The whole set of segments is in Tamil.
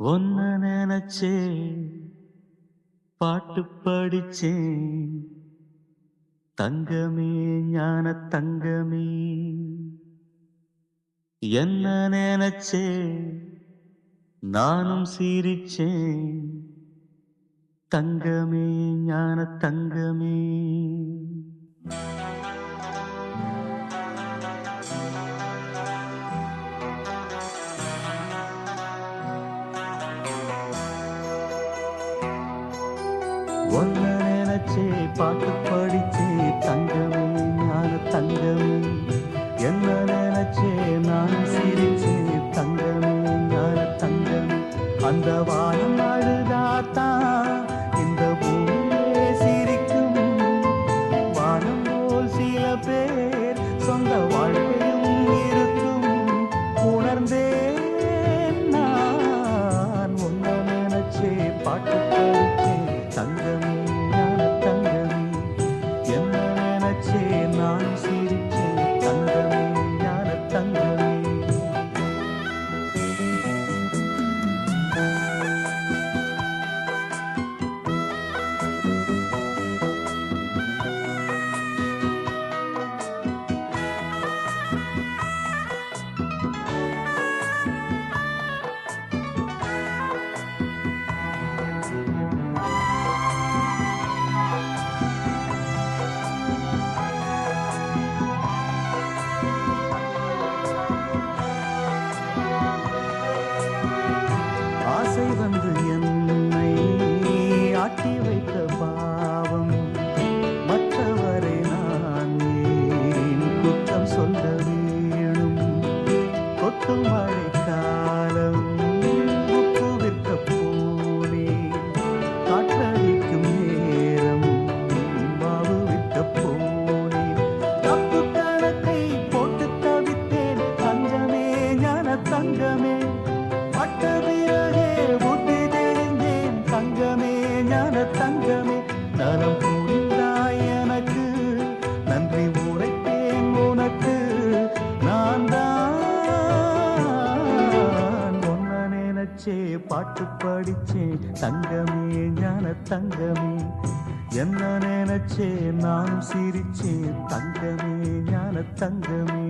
ஒன்ன நினைச்சே பாட்டு படிச்சேன் தங்கமே ஞான தங்கமே. என்ன நினைச்சே நானும் சிரிச்சேன் தங்கமே ஞான தங்கமே. ஒன்ன நினைச்சே பாட்டு படிச்சே தங்கமே ஞான தங்கமே. என்ன நினைச்சே நான் சிரிச்சே தங்கமே ஞான தங்கமே. அந்த வானம் அழுதாத்தான் இந்த பூமியே சிரிக்கும். வானம் போல் சில பேர் சொந்த வாழ்க்கையும் இருக்கும். உணர்ந்தேன் நான் ஒன்ன நினைச்சே பாட்டு படிச்சே தங்கமே ஞான தங்கமே. என்ன நினைச்சே நான் சிரிச்சே தங்கமே ஞான தங்கமே. ஆசை வந்து என்னை ஆட்டி வைத்த பாவம். மற்றவரை நான் ஏன் குற்றம் சொல்ல வேணும்? கொட்டும் மழை காலம் உப்பு விற்க போனே. காற்றடிக்கும் நேரம் மாவு விற்க போனே. தப்பு கணக்கை போட்டு தவித்தேன் தங்கமே ஞான தங்கமே. பட்ட பிறகே புத்தி தெளிந்தேன் தங்கமே ஞான தங்கமே. நலம் புரிந்தாய் எனக்கு நன்றி உரைத்தேன் உனக்கு. நான் தான் ஒன்ன நினைச்சே பாட்டு படிச்சேன் தங்கமே ஞான தங்கமே. என்ன நினைச்சே நானும் சிரிச்சேன் தங்கமே ஞான தங்கமே.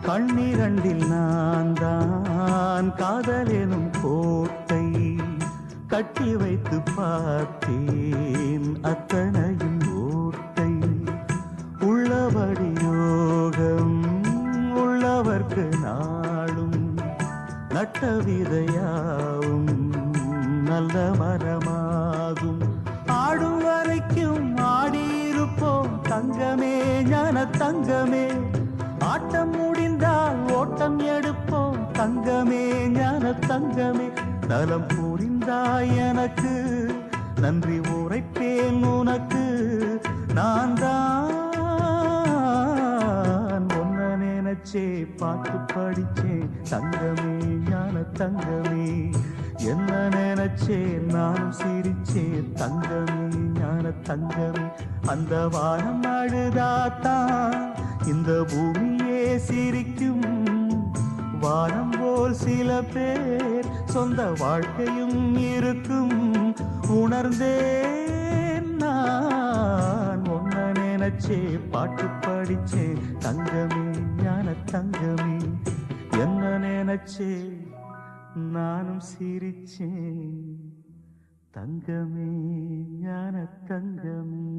கண்ணிரண்டில் நான் தான் காதல் எனும் கோட்டை கட்டி வைத்து பார்த்தேன் அத்தனையும் ஓட்டை. உள்ளபடி யோகம் உள்ளவர்க்கு நாளும் நட்ட விதையாவும் நல்ல மரமாகும். ஆடும் வரைக்கும் ஆடியிருப்போம் தங்கமே ஞான தங்கமே. ஆட்டம் முடிந்தால் ஓட்டம் எடுப்போம் தங்கமே ஞான தங்கமே. நலம் புரிந்தாய் எனக்கு நன்றி உரைப்பேன் உனக்கு. நான் தான் ஒன்ன நினைச்சே பாட்டு படிச்சே தங்கமே ஞான தங்கமே. என்ன நினைச்சே நானும் சிரிச்சே தங்கமே ஞான தங்கமே. அந்த வானம் அழுதாத்தான் இந்த பூமியே சிரிக்கும். வானம் போல் சில பேர் சொந்த வாழ்க்கையும் இருக்கும். உணர்ந்தேன் நான் ஒன்ன நினைச்சே பாட்டு படிச்சே தங்கமே ஞான தங்கமே. என்ன நினைச்சே நானும் சிரிச்சேன் தங்கமே ஞான தங்கமே.